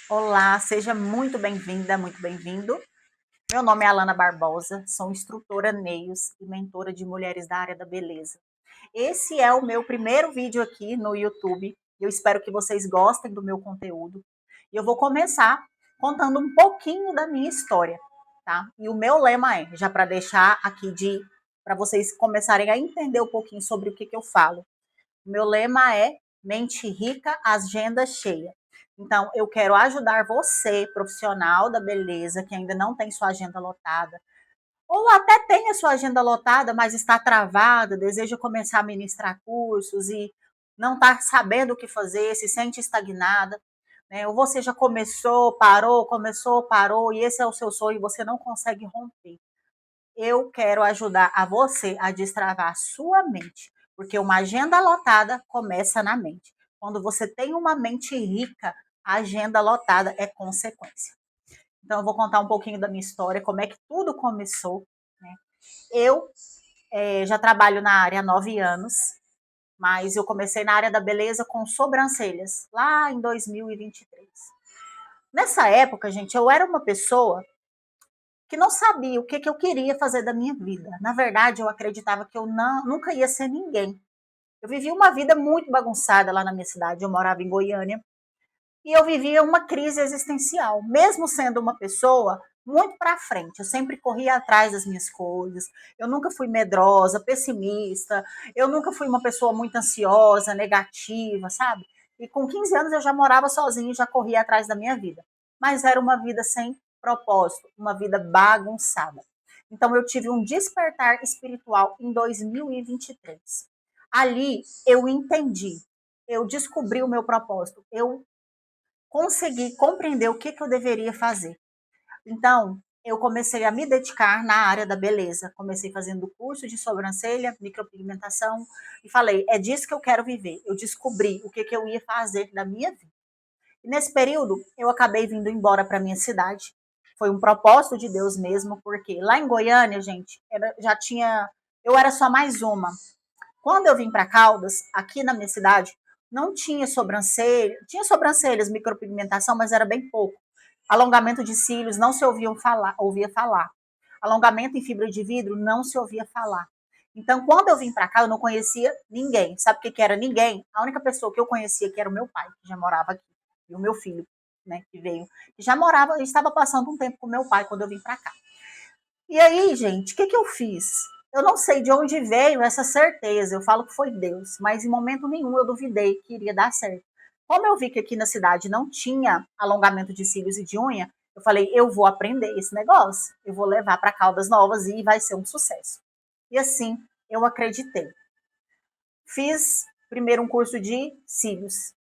Olá, seja muito bem-vinda, muito bem-vindo. Meu nome é Alana Barbosa, sou instrutora NEIOS e mentora de mulheres da área da beleza. Esse é o meu primeiro vídeo aqui no YouTube. Eu espero que vocês gostem do meu conteúdo. E eu vou começar contando um pouquinho da minha história, tá? E o meu lema é, já para deixar aqui para vocês começarem a entender um pouquinho sobre o que eu falo. O meu lema é mente rica, agenda cheia. Então, eu quero ajudar você, profissional da beleza, que ainda não tem sua agenda lotada, ou até tem a sua agenda lotada, mas está travada, deseja começar a ministrar cursos e não está sabendo o que fazer, se sente estagnada, né? Ou você já começou, parou, e esse é o seu sonho e você não consegue romper. Eu quero ajudar a você a destravar a sua mente, porque uma agenda lotada começa na mente. Quando você tem uma mente rica, a agenda lotada é consequência. Então, eu vou contar um pouquinho da minha história, como é que tudo começou. Né? Eu já trabalho na área há 9 anos, mas eu comecei na área da beleza com sobrancelhas, lá em 2023. Nessa época, gente, eu era uma pessoa que não sabia o que eu queria fazer da minha vida. Na verdade, eu acreditava que eu nunca ia ser ninguém. Eu vivia uma vida muito bagunçada lá na minha cidade, eu morava em Goiânia, e eu vivia uma crise existencial, mesmo sendo uma pessoa muito para frente. Eu sempre corria atrás das minhas coisas. Eu nunca fui medrosa, pessimista. Eu nunca fui uma pessoa muito ansiosa, negativa, sabe? E com 15 anos eu já morava sozinha e já corria atrás da minha vida. Mas era uma vida sem propósito, uma vida bagunçada. Então eu tive um despertar espiritual em 2023. Ali eu entendi, eu descobri o meu propósito, eu consegui compreender o que eu deveria fazer. Então, eu comecei a me dedicar na área da beleza. Comecei fazendo curso de sobrancelha, micropigmentação, e falei, é disso que eu quero viver. Eu descobri o que eu ia fazer da minha vida. E nesse período, eu acabei vindo embora para minha cidade. Foi um propósito de Deus mesmo, porque lá em Goiânia, gente, já tinha. Eu era só mais uma. Quando eu vim para Caldas, aqui na minha cidade, não tinha sobrancelha, tinha sobrancelhas, micropigmentação, mas era bem pouco. Alongamento de cílios não se ouvia falar. Alongamento em fibra de vidro não se ouvia falar. Então, quando eu vim para cá, eu não conhecia ninguém. Sabe o que era ninguém? A única pessoa que eu conhecia que era o meu pai, que já morava aqui, e o meu filho, né, que veio, que já morava, estava passando um tempo com meu pai quando eu vim para cá. E aí, gente, o que eu fiz? Eu não sei de onde veio essa certeza. Eu falo que foi Deus, mas em momento nenhum eu duvidei que iria dar certo. Como eu vi que aqui na cidade não tinha alongamento de cílios e de unha, eu falei, eu vou aprender esse negócio. Eu vou levar para Caldas Novas e vai ser um sucesso. E assim, eu acreditei. Fiz primeiro um curso de cílios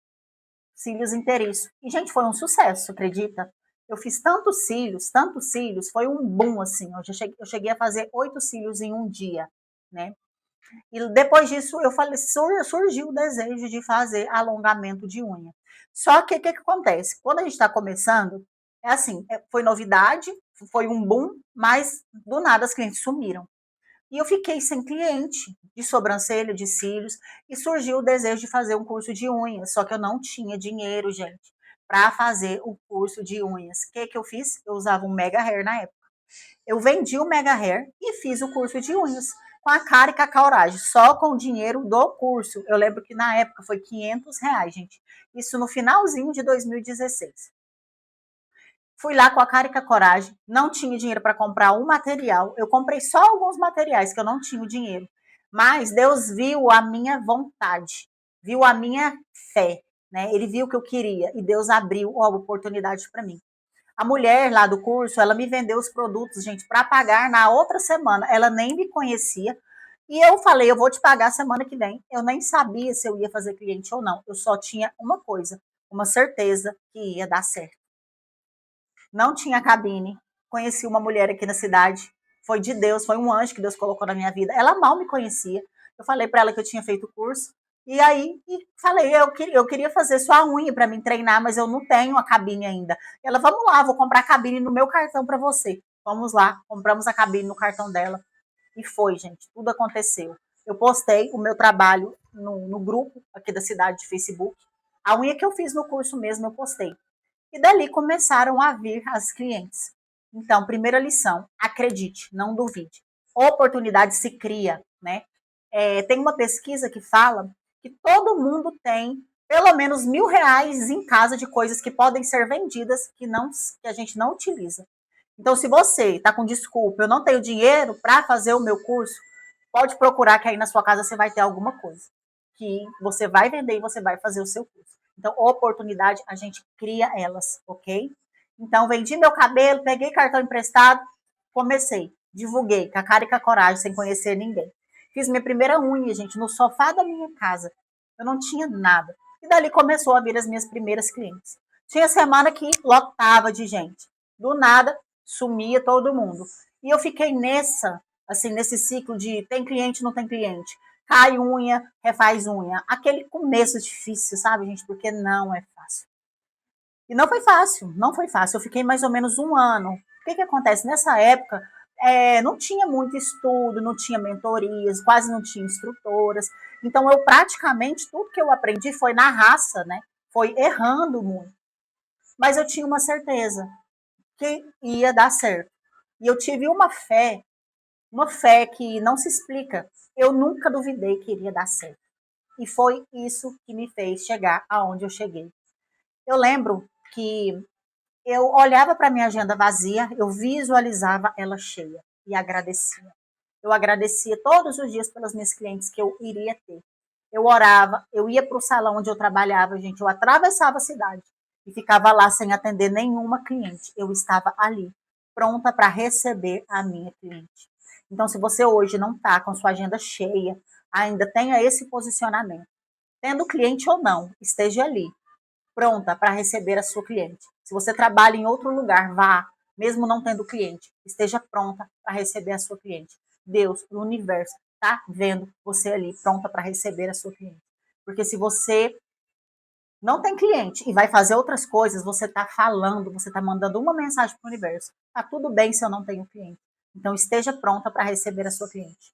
inteiriço. E, gente, foi um sucesso, acredita? Eu fiz tantos cílios, foi um boom, assim. Eu cheguei a fazer 8 cílios em um dia, né? E depois disso, eu falei, surgiu o desejo de fazer alongamento de unha. Só que o que acontece? Quando a gente está começando, é assim, foi novidade, foi um boom, mas do nada as clientes sumiram. E eu fiquei sem cliente de sobrancelha, de cílios, e surgiu o desejo de fazer um curso de unhas, só que eu não tinha dinheiro, gente, para fazer o curso de unhas. O que eu fiz? Eu usava um Mega Hair na época. Eu vendi o Mega Hair e fiz o curso de unhas com a cara e com a coragem, só com o dinheiro do curso. Eu lembro que na época foi R$ 500, gente. Isso no finalzinho de 2016. Fui lá com a cara e com a coragem, não tinha dinheiro para comprar um material, eu comprei só alguns materiais que eu não tinha o dinheiro, mas Deus viu a minha vontade, viu a minha fé, né? Ele viu o que eu queria e Deus abriu a oportunidade para mim. A mulher lá do curso, ela me vendeu os produtos, gente, para pagar na outra semana. Ela nem me conhecia. E eu falei, eu vou te pagar semana que vem. Eu nem sabia se eu ia fazer cliente ou não. Eu só tinha uma coisa, uma certeza que ia dar certo. Não tinha cabine. Conheci uma mulher aqui na cidade. Foi de Deus, foi um anjo que Deus colocou na minha vida. Ela mal me conhecia. Eu falei para ela que eu tinha feito o curso. E aí falei, eu queria fazer sua unha para me treinar, mas eu não tenho a cabine ainda. Ela, vamos lá, vou comprar a cabine no meu cartão para você. Vamos lá, compramos a cabine no cartão dela. E foi, gente, tudo aconteceu. Eu postei o meu trabalho no grupo aqui da cidade de Facebook. A unha que eu fiz no curso mesmo, eu postei. E dali começaram a vir as clientes. Então, primeira lição, acredite, não duvide. Oportunidade se cria, né? Tem uma pesquisa que fala que todo mundo tem pelo menos R$ 1.000 em casa de coisas que podem ser vendidas que a gente não utiliza. Então, se você está com desculpa, eu não tenho dinheiro para fazer o meu curso, pode procurar que aí na sua casa você vai ter alguma coisa que você vai vender e você vai fazer o seu curso. Então, oportunidade, a gente cria elas, ok? Então, vendi meu cabelo, peguei cartão emprestado, comecei, divulguei, com a cara e com a coragem, sem conhecer ninguém. Fiz minha primeira unha, gente, no sofá da minha casa. Eu não tinha nada. E dali começou a vir as minhas primeiras clientes. Tinha semana que lotava de gente. Do nada, sumia todo mundo. E eu fiquei nesse ciclo de tem cliente, não tem cliente. Cai unha, refaz unha. Aquele começo difícil, sabe, gente? Porque não é fácil. E não foi fácil, não foi fácil. Eu fiquei mais ou menos um ano. O que acontece? Nessa época, não tinha muito estudo, não tinha mentorias, quase não tinha instrutoras. Então, eu praticamente, tudo que eu aprendi foi na raça, né? Foi errando muito. Mas eu tinha uma certeza que ia dar certo. E eu tive uma fé que não se explica. Eu nunca duvidei que iria dar certo. E foi isso que me fez chegar aonde eu cheguei. Eu lembro que eu olhava para minha agenda vazia, eu visualizava ela cheia e agradecia. Eu agradecia todos os dias pelas minhas clientes que eu iria ter. Eu orava, eu ia para o salão onde eu trabalhava, gente, eu atravessava a cidade e ficava lá sem atender nenhuma cliente. Eu estava ali, pronta para receber a minha cliente. Então, se você hoje não está com sua agenda cheia, ainda tenha esse posicionamento. Tendo cliente ou não, esteja ali, pronta para receber a sua cliente. Se você trabalha em outro lugar, vá, mesmo não tendo cliente, esteja pronta para receber a sua cliente. Deus, o universo, está vendo você ali, pronta para receber a sua cliente. Porque se você não tem cliente e vai fazer outras coisas, você está falando, você está mandando uma mensagem para o universo. Tá tudo bem se eu não tenho cliente. Então esteja pronta para receber a sua cliente.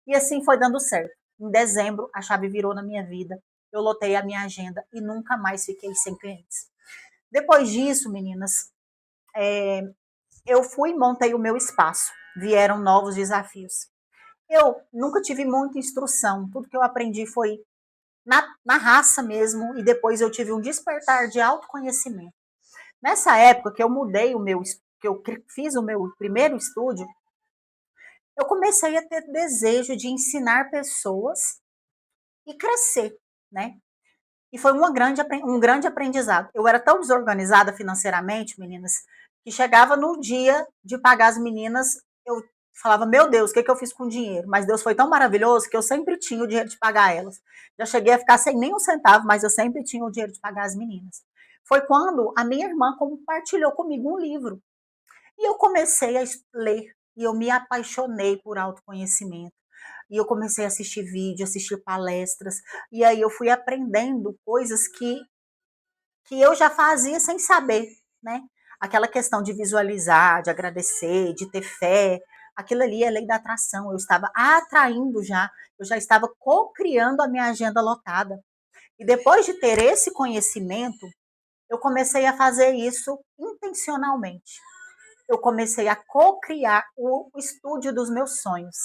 E assim foi dando certo. Em dezembro, a chave virou na minha vida. Eu lotei a minha agenda e nunca mais fiquei sem clientes. Depois disso, meninas, eu fui e montei o meu espaço. Vieram novos desafios. Eu nunca tive muita instrução. Tudo que eu aprendi foi na raça mesmo. E depois eu tive um despertar de autoconhecimento. Nessa época que eu mudei que eu fiz o meu primeiro estúdio, eu comecei a ter desejo de ensinar pessoas e crescer, né? E foi um grande aprendizado. Eu era tão desorganizada financeiramente, meninas, que chegava no dia de pagar as meninas, eu falava, meu Deus, o que eu fiz com o dinheiro? Mas Deus foi tão maravilhoso que eu sempre tinha o dinheiro de pagar elas. Já cheguei a ficar sem nem um centavo, mas eu sempre tinha o dinheiro de pagar as meninas. Foi quando a minha irmã compartilhou comigo um livro. E eu comecei a ler, e eu me apaixonei por autoconhecimento. E eu comecei a assistir vídeo, assistir palestras, e aí eu fui aprendendo coisas que eu já fazia sem saber, né? Aquela questão de visualizar, de agradecer, de ter fé, aquilo ali é lei da atração. Eu estava atraindo já, eu já estava co-criando a minha agenda lotada. E depois de ter esse conhecimento, eu comecei a fazer isso intencionalmente. Eu comecei a co-criar o estúdio dos meus sonhos.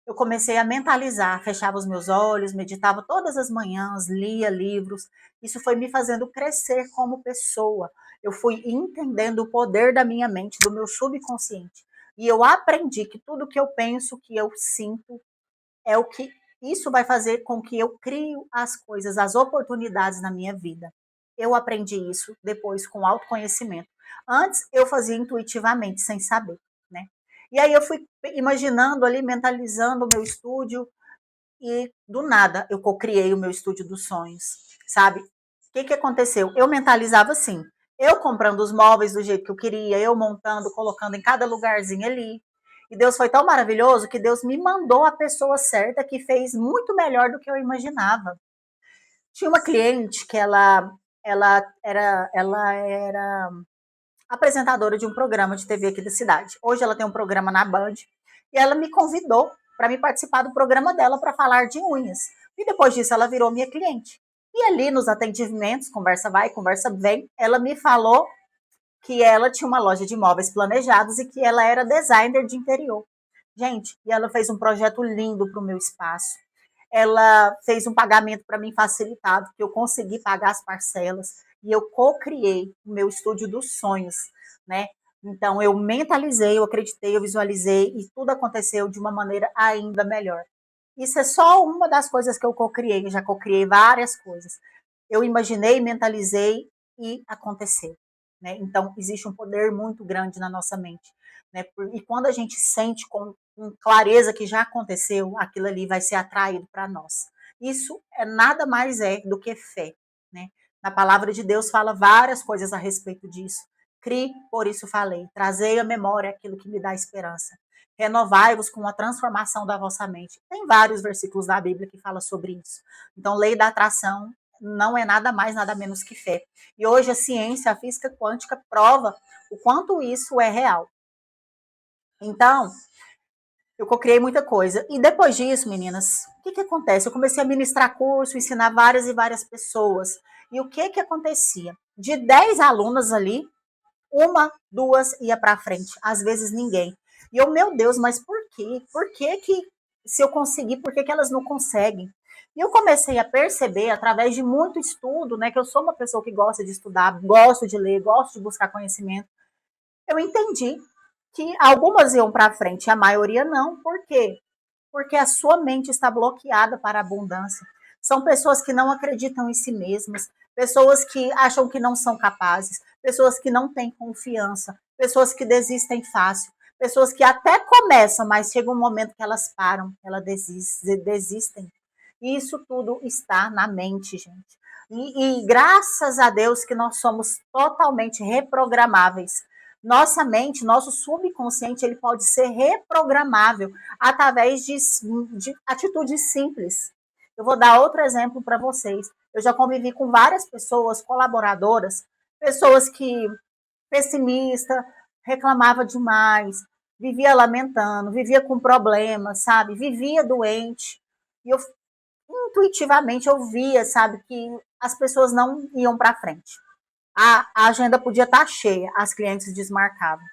Eu comecei a mentalizar, fechava os meus olhos, meditava todas as manhãs, lia livros. Isso foi me fazendo crescer como pessoa. Eu fui entendendo o poder da minha mente, do meu subconsciente. E eu aprendi que tudo que eu penso, que eu sinto, é o que isso vai fazer com que eu crio as coisas, as oportunidades na minha vida. Eu aprendi isso depois com autoconhecimento. Antes eu fazia intuitivamente, sem saber, né? E aí eu fui imaginando ali, mentalizando o meu estúdio e do nada eu cocriei o meu estúdio dos sonhos, sabe? O que aconteceu? Eu mentalizava assim, eu comprando os móveis do jeito que eu queria, eu montando, colocando em cada lugarzinho ali. E Deus foi tão maravilhoso que Deus me mandou a pessoa certa que fez muito melhor do que eu imaginava. Tinha uma cliente que ela era apresentadora de um programa de TV aqui da cidade. Hoje ela tem um programa na Band e ela me convidou para me participar do programa dela para falar de unhas. E depois disso ela virou minha cliente. E ali nos atendimentos, conversa vai, conversa vem, ela me falou que ela tinha uma loja de imóveis planejados e que ela era designer de interior. Gente, e ela fez um projeto lindo para o meu espaço. Ela fez um pagamento para mim facilitado, que eu consegui pagar as parcelas e eu co-criei o meu estúdio dos sonhos, né? Então eu mentalizei, eu acreditei, eu visualizei e tudo aconteceu de uma maneira ainda melhor. Isso é só uma das coisas que eu co-criei, já co-criei várias coisas. Eu imaginei, mentalizei e aconteceu. Né? Então, existe um poder muito grande na nossa mente. Né? E quando a gente sente com clareza que já aconteceu, aquilo ali vai ser atraído para nós. Isso é nada mais do que fé. Né? Na palavra de Deus fala várias coisas a respeito disso. Crie, por isso falei. Trazei à memória aquilo que me dá esperança. Renovai-vos com a transformação da vossa mente. Tem vários versículos da Bíblia que falam sobre isso. Então, lei da atração não é nada mais, nada menos que fé. E hoje a ciência, a física quântica prova o quanto isso é real. Então, eu criei muita coisa. E depois disso, meninas, o que acontece? Eu comecei a ministrar curso, ensinar várias e várias pessoas. E o que acontecia? De 10 alunas ali, uma, duas ia para frente, às vezes ninguém. E eu, meu Deus, mas por quê? Por que se eu conseguir, por que elas não conseguem? E eu comecei a perceber, através de muito estudo, né, que eu sou uma pessoa que gosta de estudar, gosto de ler, gosto de buscar conhecimento, eu entendi que algumas iam para frente, a maioria não. Por quê? Porque a sua mente está bloqueada para a abundância. São pessoas que não acreditam em si mesmas, pessoas que acham que não são capazes, pessoas que não têm confiança, pessoas que desistem fácil, pessoas que até começam, mas chega um momento que elas param, elas desistem. E isso tudo está na mente, gente. E graças a Deus que nós somos totalmente reprogramáveis. Nossa mente, nosso subconsciente, ele pode ser reprogramável através de atitudes simples. Eu vou dar outro exemplo para vocês. Eu já convivi com várias pessoas, colaboradoras, pessoas que pessimista, reclamava demais, vivia lamentando, vivia com problemas, sabe? Vivia doente. E eu intuitivamente eu via, sabe, que as pessoas não iam para frente. A agenda podia estar cheia, as clientes desmarcavam.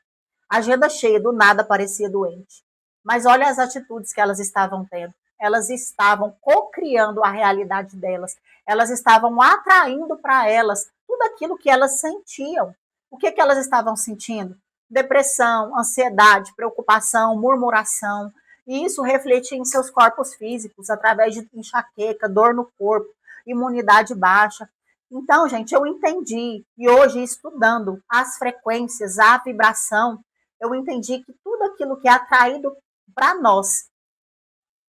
Agenda cheia, do nada parecia doente. Mas olha as atitudes que elas estavam tendo. Elas estavam co-criando a realidade delas. Elas estavam atraindo para elas tudo aquilo que elas sentiam. O que elas estavam sentindo? Depressão, ansiedade, preocupação, murmuração. E isso refletia em seus corpos físicos, através de enxaqueca, dor no corpo, imunidade baixa. Então, gente, eu entendi. E hoje, estudando as frequências, a vibração, eu entendi que tudo aquilo que é atraído para nós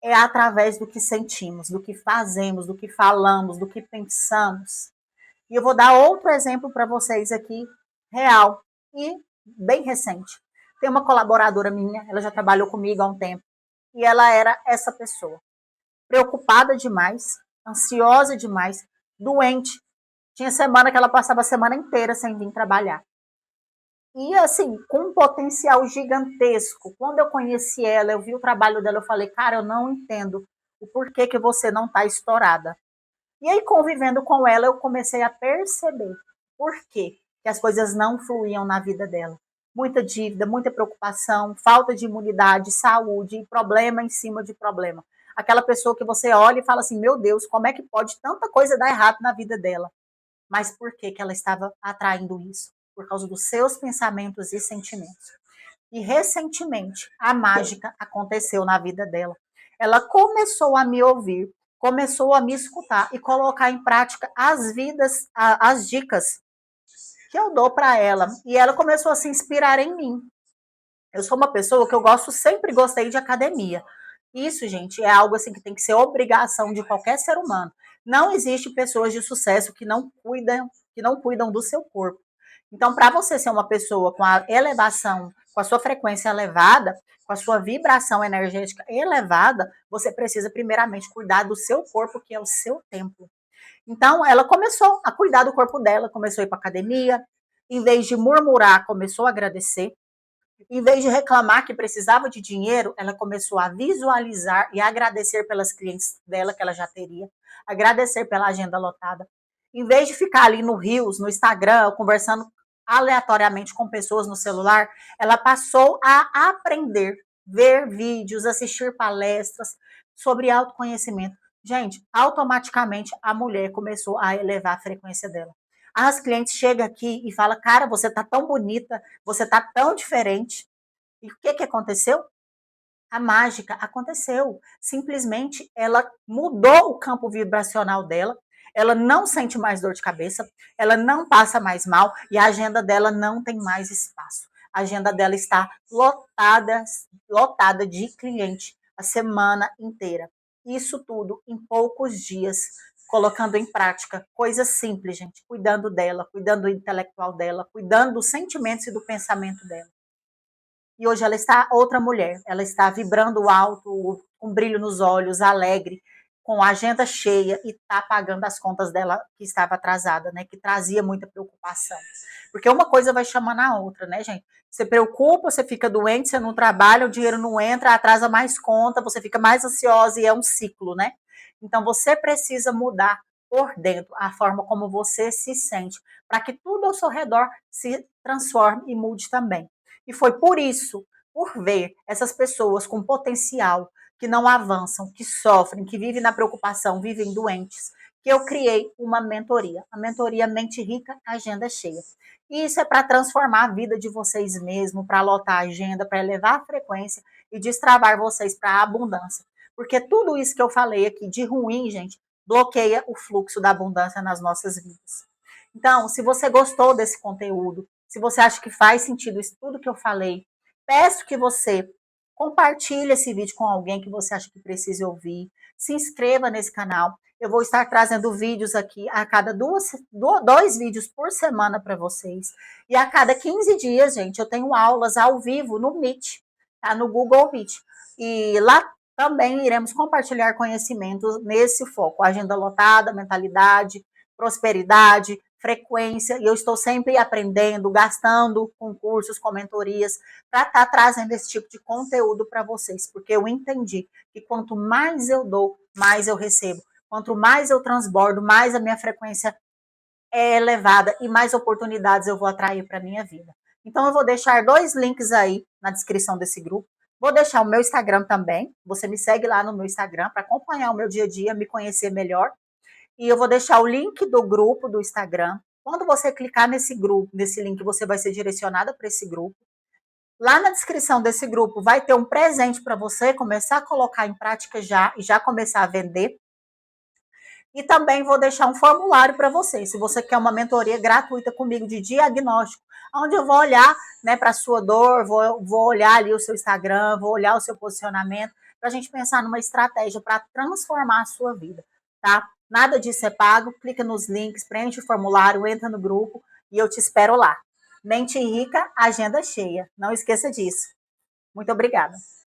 é através do que sentimos, do que fazemos, do que falamos, do que pensamos. E eu vou dar outro exemplo para vocês aqui, real e bem recente. Tem uma colaboradora minha, ela já trabalhou comigo há um tempo, e ela era essa pessoa. Preocupada demais, ansiosa demais, doente. Tinha semana que ela passava a semana inteira sem vir trabalhar. E assim, com um potencial gigantesco. Quando eu conheci ela, eu vi o trabalho dela, eu falei, cara, eu não entendo o porquê que você não está estourada. E aí, convivendo com ela, eu comecei a perceber por quê que as coisas não fluíam na vida dela. Muita dívida, muita preocupação, falta de imunidade, saúde, problema em cima de problema. Aquela pessoa que você olha e fala assim, meu Deus, como é que pode tanta coisa dar errado na vida dela? Mas por que ela estava atraindo isso? Por causa dos seus pensamentos e sentimentos. E recentemente, a mágica aconteceu na vida dela. Ela começou a me ouvir, começou a me escutar e colocar em prática as dicas que eu dou para ela. E ela começou a se inspirar em mim. Eu sou uma pessoa que sempre gostei de academia. Isso, gente, é algo assim que tem que ser obrigação de qualquer ser humano. Não existe pessoas de sucesso que não cuidam do seu corpo. Então, para você ser uma pessoa com a elevação, com a sua frequência elevada, com a sua vibração energética elevada, você precisa primeiramente cuidar do seu corpo, que é o seu templo. Então, ela começou a cuidar do corpo dela, começou a ir para academia, em vez de murmurar, começou a agradecer. Em vez de reclamar que precisava de dinheiro, ela começou a visualizar e agradecer pelas clientes dela que ela já teria, agradecer pela agenda lotada. Em vez de ficar ali no Reels, no Instagram, conversando aleatoriamente com pessoas no celular, ela passou a aprender, ver vídeos, assistir palestras sobre autoconhecimento. Gente, automaticamente a mulher começou a elevar a frequência dela. As clientes chegam aqui e falam, cara, você tá tão bonita, você tá tão diferente. E o que aconteceu? A mágica aconteceu. Simplesmente ela mudou o campo vibracional dela, ela não sente mais dor de cabeça, ela não passa mais mal e a agenda dela não tem mais espaço. A agenda dela está lotada de cliente a semana inteira. Isso tudo em poucos dias, colocando em prática coisas simples, gente, cuidando dela, cuidando do intelectual dela, cuidando dos sentimentos e do pensamento dela. E hoje ela está outra mulher, ela está vibrando alto, com brilho nos olhos, alegre, com a agenda cheia e está pagando as contas dela que estava atrasada, né? Que trazia muita preocupação. Porque uma coisa vai chamando a outra, né, gente? Você preocupa, você fica doente, você não trabalha, o dinheiro não entra, atrasa mais conta, você fica mais ansiosa e é um ciclo, né? Então você precisa mudar por dentro a forma como você se sente, para que tudo ao seu redor se transforme e mude também. E foi por isso, por ver essas pessoas com potencial, que não avançam, que sofrem, que vivem na preocupação, vivem doentes, que eu criei uma mentoria. A mentoria Mente Rica, Agenda Cheia. E isso é para transformar a vida de vocês mesmos, para lotar a agenda, para elevar a frequência e destravar vocês para a abundância. Porque tudo isso que eu falei aqui de ruim, gente, bloqueia o fluxo da abundância nas nossas vidas. Então, se você gostou desse conteúdo, se você acha que faz sentido isso tudo que eu falei, peço que você compartilhe esse vídeo com alguém que você acha que precisa ouvir. Se inscreva nesse canal. Eu vou estar trazendo vídeos aqui a cada dois vídeos por semana para vocês. E a cada 15 dias, gente, eu tenho aulas ao vivo no Meet, tá? No Google Meet. E lá também iremos compartilhar conhecimentos nesse foco. Agenda lotada, mentalidade, prosperidade, frequência, e eu estou sempre aprendendo, gastando com cursos, com mentorias, para estar trazendo esse tipo de conteúdo para vocês, porque eu entendi que quanto mais eu dou, mais eu recebo. Quanto mais eu transbordo, mais a minha frequência é elevada e mais oportunidades eu vou atrair para a minha vida. Então, eu vou deixar dois links aí na descrição desse grupo. Vou deixar o meu Instagram também. Você me segue lá no meu Instagram para acompanhar o meu dia a dia, me conhecer melhor. E eu vou deixar o link do grupo do Instagram. Quando você clicar nesse grupo, nesse link, você vai ser direcionada para esse grupo. Lá na descrição desse grupo vai ter um presente para você começar a colocar em prática já e já começar a vender. E também vou deixar um formulário para você, se você quer uma mentoria gratuita comigo de diagnóstico, onde eu vou olhar, né, para a sua dor, vou olhar ali o seu Instagram, vou olhar o seu posicionamento, para a gente pensar numa estratégia para transformar a sua vida, tá? Nada disso é pago, clica nos links, preenche o formulário, entra no grupo e eu te espero lá. Mente rica, agenda cheia. Não esqueça disso. Muito obrigada.